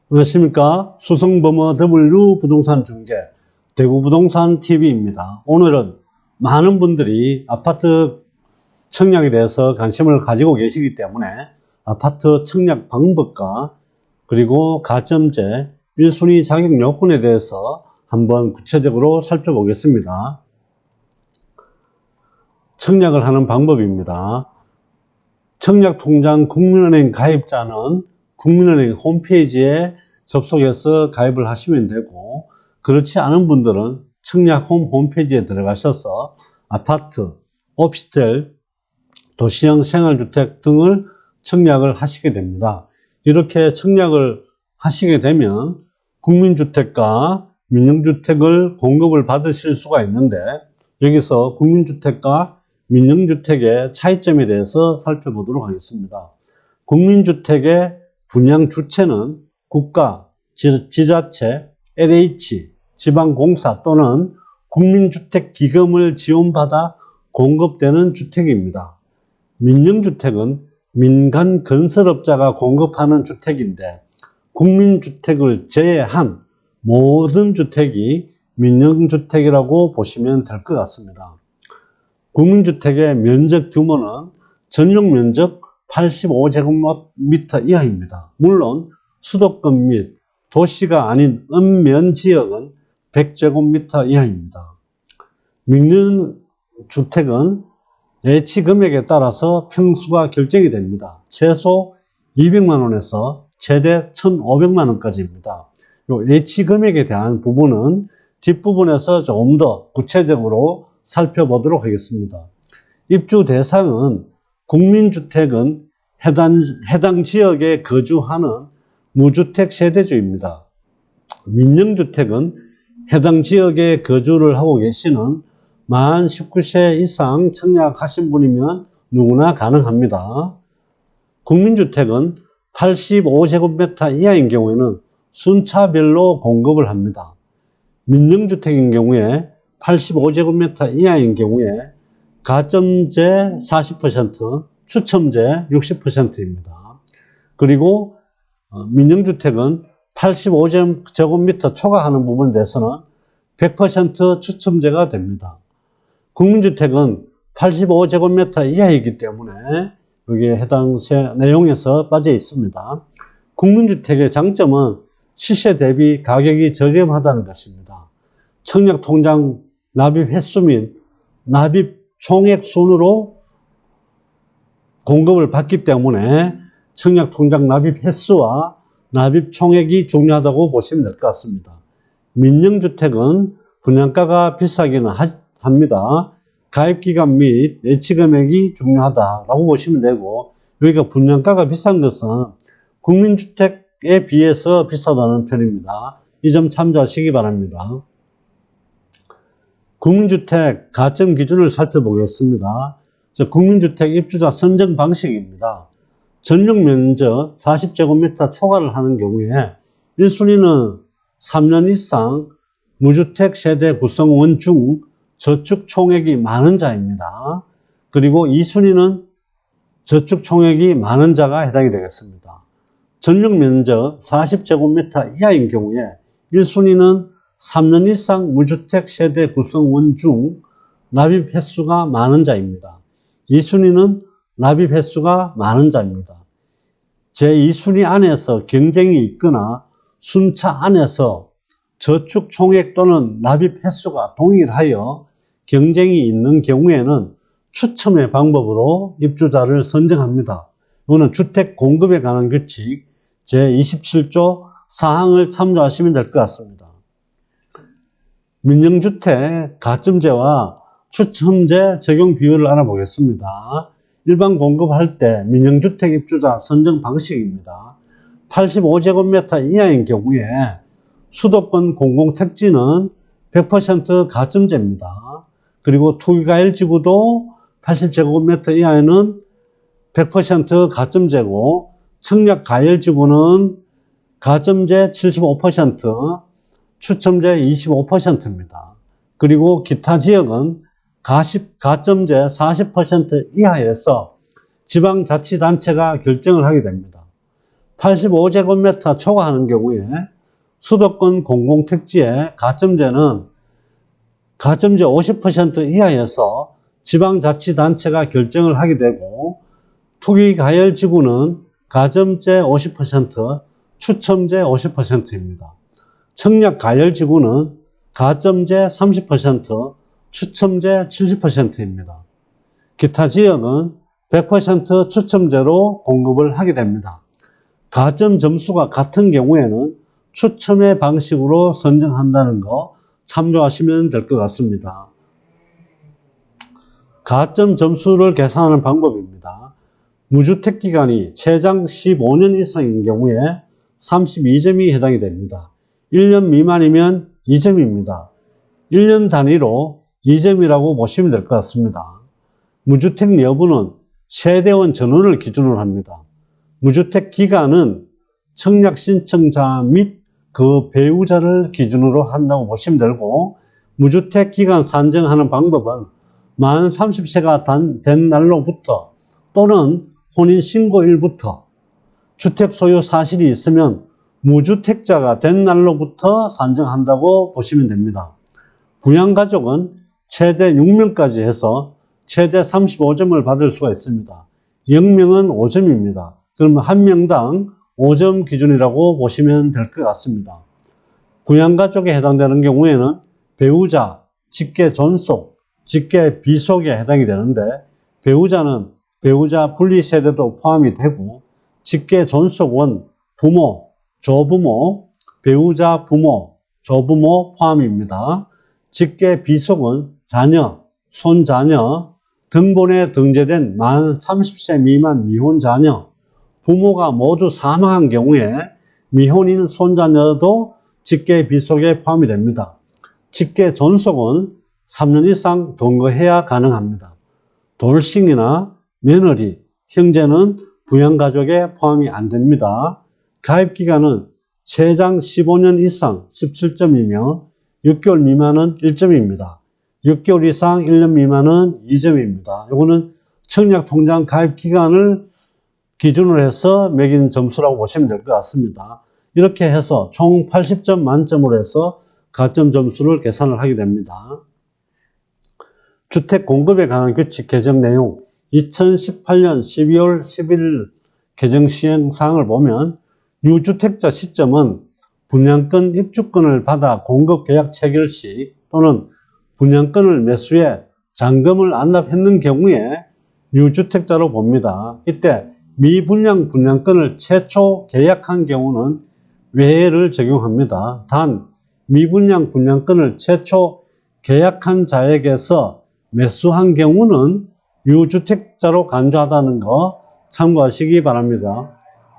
안녕하십니까. 수성버머 W 부동산 중개 대구부동산 TV입니다. 오늘은 많은 분들이 아파트 청약에 대해서 관심을 가지고 계시기 때문에 아파트 청약 방법과 그리고 가점제 1순위 자격 요건에 대해서 한번 구체적으로 살펴보겠습니다. 청약을 하는 방법입니다. 청약통장 국민은행 가입자는 국민은행 홈페이지에 접속해서 가입을 하시면 되고, 그렇지 않은 분들은 청약홈 홈페이지에 들어가셔서 아파트, 오피스텔, 도시형 생활주택 등을 청약을 하시게 됩니다. 이렇게 청약을 하시게 되면 국민주택과 민영주택을 공급을 받으실 수가 있는데, 여기서 국민주택과 민영주택의 차이점에 대해서 살펴보도록 하겠습니다. 국민주택의 분양 주체는 국가, 지자체, LH, 지방공사 또는 국민주택기금을 지원받아 공급되는 주택입니다. 민영주택은 민간 건설업자가 공급하는 주택인데, 국민주택을 제외한 모든 주택이 민영주택이라고 보시면 될 것 같습니다. 국민주택의 면적 규모는 전용 면적 85제곱미터 이하입니다. 물론 수도권 및 도시가 아닌 읍면지역은 100제곱미터 이하입니다. 민영주택은 예치 금액에 따라서 평수가 결정이 됩니다. 최소 200만원에서 최대 1,500만원까지입니다. 예치 금액에 대한 부분은 뒷부분에서 조금 더 구체적으로 살펴보도록 하겠습니다. 입주 대상은 국민주택은 해당 지역에 거주하는 무주택 세대주입니다. 민영주택은 해당 지역에 거주를 하고 계시는 만 19세 이상 청약하신 분이면 누구나 가능합니다. 국민주택은 85제곱미터 이하인 경우에는 순차별로 공급을 합니다. 민영주택인 경우에 85제곱미터 이하인 경우에 가점제 40%, 추첨제 60%입니다. 그리고 민영주택은 85제곱미터 초과하는 부분에 대해서는 100% 추첨제가 됩니다. 국민주택은 85제곱미터 이하이기 때문에 여기에 해당 내용에서 빠져 있습니다. 국민주택의 장점은 시세 대비 가격이 저렴하다는 것입니다. 청약통장 납입 횟수 및 납입 총액 순으로 공급을 받기 때문에 청약통장 납입 횟수와 납입 총액이 중요하다고 보시면 될 것 같습니다. 민영주택은 분양가가 비싸기는 합니다. 가입기간 및 예치금액이 중요하다라고 보시면 되고, 여기가 분양가가 비싼 것은 국민주택에 비해서 비싸다는 편입니다. 이 점 참조하시기 바랍니다. 국민주택 가점 기준을 살펴보겠습니다. 국민주택 입주자 선정 방식입니다. 전용 면적 40제곱미터 초과를 하는 경우에 1순위는 3년 이상 무주택 세대 구성원 중 저축 총액이 많은 자입니다. 그리고 2순위는 저축 총액이 많은 자가 해당이 되겠습니다. 전용 면적 40제곱미터 이하인 경우에 1순위는 3년 이상 무주택 세대 구성원 중 납입 횟수가 많은 자입니다. 2순위는 납입 횟수가 많은 자입니다. 제2순위 안에서 경쟁이 있거나 순차 안에서 저축 총액 또는 납입 횟수가 동일하여 경쟁이 있는 경우에는 추첨의 방법으로 입주자를 선정합니다. 이거는 주택 공급에 관한 규칙 제27조 사항을 참조하시면 될 것 같습니다. 민영주택 가점제와 추첨제 적용 비율을 알아보겠습니다. 일반 공급할 때 민영주택 입주자 선정 방식입니다. 85제곱미터 이하인 경우에 수도권 공공택지는 100% 가점제입니다. 그리고 투기과열지구도 80제곱미터 이하에는 100% 가점제고, 청약과열지구는 가점제 75%, 추첨제 25%입니다. 그리고 기타 지역은 가점제 40% 이하에서 지방자치단체가 결정을 하게 됩니다. 85제곱미터 초과하는 경우에 수도권 공공택지의 가점제는 가점제 50% 이하에서 지방자치단체가 결정을 하게 되고, 투기가열지구는 가점제 50%, 추첨제 50%입니다. 청약가열지구는 가점제 30%, 추첨제 70%입니다. 기타 지역은 100% 추첨제로 공급을 하게 됩니다. 가점 점수가 같은 경우에는 추첨의 방식으로 선정한다는 거 참조하시면 될 것 같습니다. 가점 점수를 계산하는 방법입니다. 무주택 기간이 최장 15년 이상인 경우에 32점이 해당이 됩니다. 1년 미만이면 2점입니다. 1년 단위로 2점이라고 보시면 될 것 같습니다. 무주택 여부는 세대원 전원을 기준으로 합니다. 무주택 기간은 청약 신청자 및 그 배우자를 기준으로 한다고 보시면 되고, 무주택 기간 산정하는 방법은 만 30세가 된 날로부터 또는 혼인신고일부터 주택 소유 사실이 있으면 무주택자가 된 날로부터 산정한다고 보시면 됩니다. 부양가족은 최대 6명까지 해서 최대 35점을 받을 수가 있습니다. 0명은 5점입니다. 그러면 1명당 5점 기준이라고 보시면 될 것 같습니다. 부양가족에 해당되는 경우에는 배우자, 직계 존속, 직계 비속에 해당이 되는데, 배우자는 배우자 분리세대도 포함이 되고, 직계 존속은 부모, 조부모, 배우자 부모, 조부모 포함입니다. 직계 비속은 자녀, 손자녀, 등본에 등재된 만 30세 미만 미혼 자녀, 부모가 모두 사망한 경우에 미혼인 손자녀도 직계 비속에 포함이 됩니다. 직계 존속은 3년 이상 동거해야 가능합니다. 돌싱이나 며느리, 형제는 부양가족에 포함이 안 됩니다. 가입기간은 최장 15년 이상 17점이며 6개월 미만은 1점입니다. 6개월 이상 1년 미만은 2점입니다. 이거는 청약통장 가입기간을 기준으로 해서 매긴 점수라고 보시면 될 것 같습니다. 이렇게 해서 총 80점 만점으로 해서 가점 점수를 계산을 하게 됩니다. 주택 공급에 관한 규칙 개정 내용 2018년 12월 11일 개정 시행 사항을 보면, 유주택자 시점은 분양권 입주권을 받아 공급 계약 체결 시 또는 분양권을 매수해 잔금을 안납했는 경우에 유주택자로 봅니다. 이때 미분양 분양권을 최초 계약한 경우는 외해를 적용합니다. 단 미분양 분양권을 최초 계약한 자에게서 매수한 경우는 유주택자로 간주하다는 거 참고하시기 바랍니다.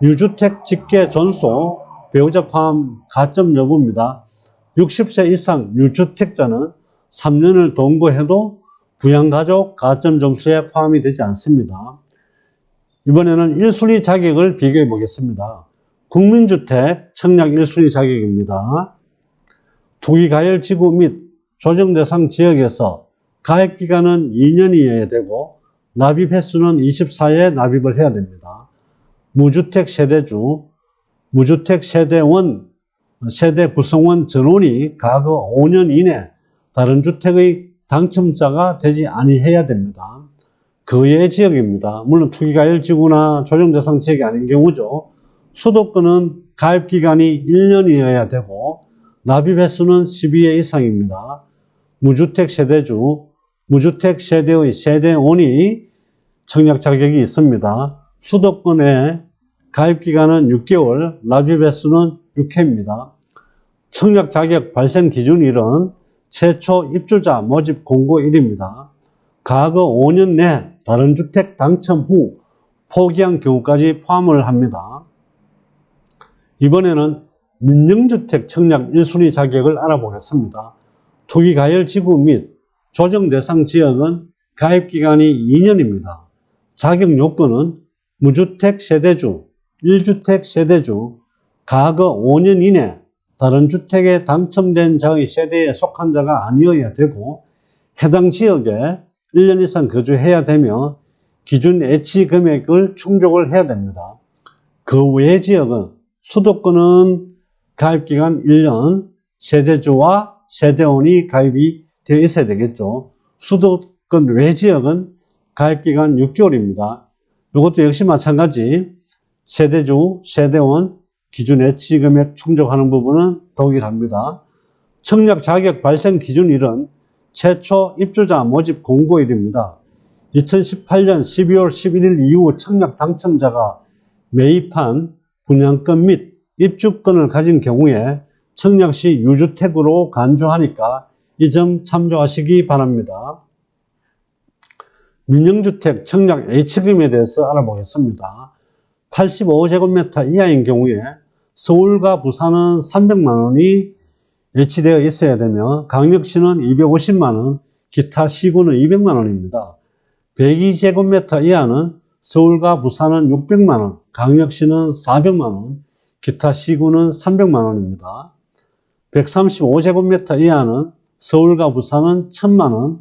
유주택 직계 존속, 배우자 포함 가점 여부입니다. 60세 이상 유주택자는 3년을 동거해도 부양가족 가점 점수에 포함이 되지 않습니다. 이번에는 1순위 자격을 비교해 보겠습니다. 국민주택 청약 1순위 자격입니다. 투기가열지구 및 조정대상 지역에서 가입기간은 2년이어야 되고 납입 횟수는 24회 납입을 해야 됩니다. 무주택 세대주, 무주택 세대원, 세대 구성원 전원이 과거 5년 이내 다른 주택의 당첨자가 되지 아니해야 됩니다. 그 외의 지역입니다. 물론 투기가열지구나 조정대상 지역이 아닌 경우죠. 수도권은 가입기간이 1년이어야 되고 납입 횟수는 12회 이상입니다. 무주택 세대주, 무주택 세대의 세대원이 청약 자격이 있습니다. 수도권의 가입기간은 6개월, 납입 횟수는 6회입니다. 청약 자격 발생 기준일은 최초 입주자 모집 공고일입니다. 과거 5년 내 다른 주택 당첨 후 포기한 경우까지 포함을 합니다. 이번에는 민영주택 청약 1순위 자격을 알아보겠습니다. 투기가열지구 및 조정대상 지역은 가입기간이 2년입니다. 자격 요건은 무주택 세대주, 1주택 세대주, 과거 5년 이내 다른 주택에 당첨된 자의 세대에 속한 자가 아니어야 되고 해당 지역에 1년 이상 거주해야 되며 기준 예치 금액을 충족을 해야 됩니다. 그 외 지역은 수도권은 가입기간 1년, 세대주와 세대원이 가입이 되어 있어야 되겠죠. 수도권 외 지역은 가입기간 6개월입니다. 이것도 역시 마찬가지 세대주, 세대원 기준의 지금액 충족하는 부분은 동일합니다. 청약 자격 발생 기준일은 최초 입주자 모집 공고일입니다. 2018년 12월 11일 이후 청약 당첨자가 매입한 분양권 및 입주권을 가진 경우에 청약시 유주택으로 간주하니까 이 점 참조하시기 바랍니다. 민영주택 청약 H금에 대해서 알아보겠습니다. 85제곱미터 이하인 경우에 서울과 부산은 300만원이 H되어 있어야 되며 강력시는 250만원, 기타 시구는 200만원입니다. 102제곱미터 이하는 서울과 부산은 600만원, 강력시는 400만원, 기타 시구는 300만원입니다. 135제곱미터 이하는 서울과 부산은 1000만원,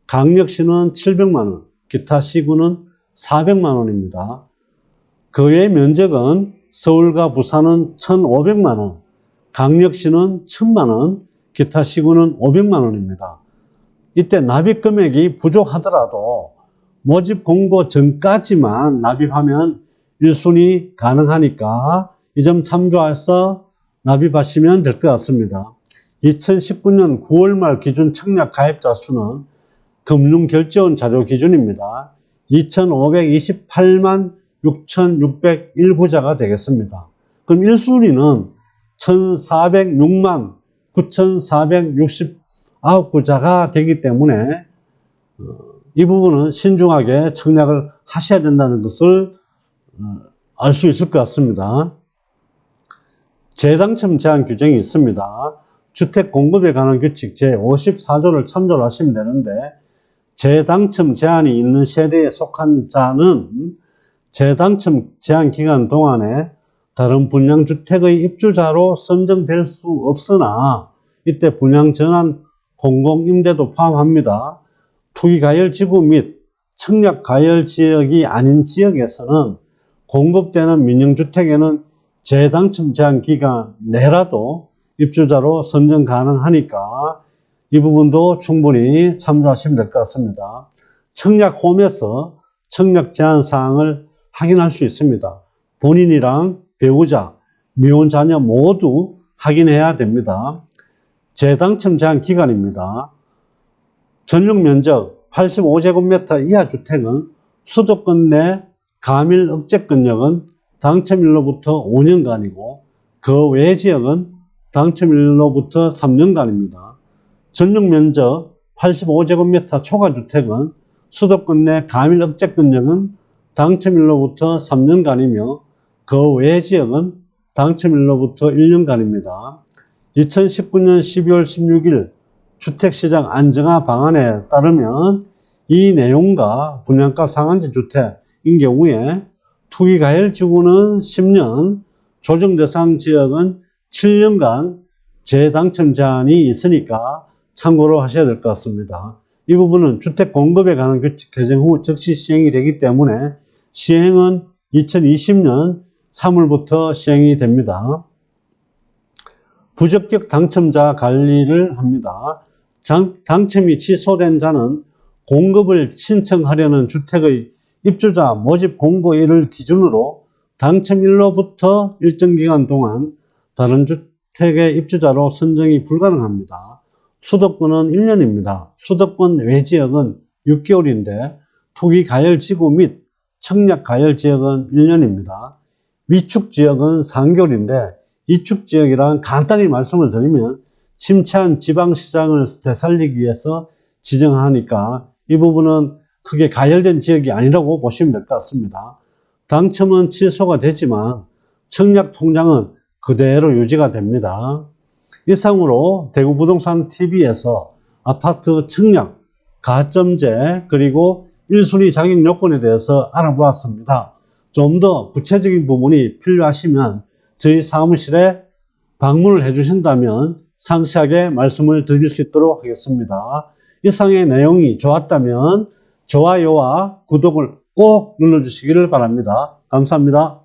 강력시는 700만원, 기타 시구는 400만원입니다. 그 외 면적은 서울과 부산은 1500만원, 강력시는 1000만원, 기타 시구는 500만원입니다. 이때 납입 금액이 부족하더라도 모집 공고 전까지만 납입하면 1순위 가능하니까 이 점 참조해서 납입하시면 될 것 같습니다. 2019년 9월 말 기준 청약 가입자 수는 금융결제원 자료 기준입니다. 2528만 6601구자가 되겠습니다. 그럼 1순위는 1406만 9469구자가 되기 때문에 이 부분은 신중하게 청약을 하셔야 된다는 것을 알 수 있을 것 같습니다. 재당첨 제한 규정이 있습니다. 주택 공급에 관한 규칙 제54조를 참조를 하시면 되는데 재당첨 제한이 있는 세대에 속한 자는 재당첨 제한 기간 동안에 다른 분양주택의 입주자로 선정될 수 없으나 이때 분양전환 공공임대도 포함합니다. 투기가열지구 및 청약가열지역이 아닌 지역에서는 공급되는 민영주택에는 재당첨 제한 기간 내라도 입주자로 선정 가능하니까 이 부분도 충분히 참조하시면 될 것 같습니다. 청약홈에서 청약 제한 사항을 확인할 수 있습니다. 본인이랑 배우자, 미혼 자녀 모두 확인해야 됩니다. 재당첨 제한 기간입니다. 전용 면적 85제곱미터 이하 주택은 수도권 내 가밀 억제권역은 당첨일로부터 5년간이고 그 외 지역은 당첨일로부터 3년간입니다. 전용 면적 85제곱미터 초과주택은 수도권 내 가밀 억제권역은 당첨일로부터 3년간이며 그 외 지역은 당첨일로부터 1년간입니다. 2019년 12월 16일 주택시장 안정화 방안에 따르면 이 내용과 분양가 상한제 주택인 경우에 투기가열지구는 10년, 조정대상 지역은 7년간 재당첨 제한이 있으니까 참고로 하셔야 될 것 같습니다. 이 부분은 주택 공급에 관한 규칙 개정 후 즉시 시행이 되기 때문에 시행은 2020년 3월부터 시행이 됩니다. 부적격 당첨자 관리를 합니다. 당첨이 취소된 자는 공급을 신청하려는 주택의 입주자 모집 공고일을 기준으로 당첨일로부터 일정 기간 동안 다른 주택의 입주자로 선정이 불가능합니다. 수도권은 1년입니다. 수도권 외 지역은 6개월인데 투기가열지구 및 청약가열지역은 1년입니다. 위축 지역은 3개월인데 이축 지역이란 간단히 말씀을 드리면 침체한 지방시장을 되살리기 위해서 지정하니까 이 부분은 크게 가열된 지역이 아니라고 보시면 될 것 같습니다. 당첨은 취소가 되지만 청약통장은 그대로 유지가 됩니다. 이상으로 대구부동산TV에서 아파트 청약, 가점제, 그리고 1순위 자격 요건에 대해서 알아보았습니다. 좀 더 구체적인 부분이 필요하시면 저희 사무실에 방문을 해주신다면 상세하게 말씀을 드릴 수 있도록 하겠습니다. 이상의 내용이 좋았다면 좋아요와 구독을 꼭 눌러주시기를 바랍니다. 감사합니다.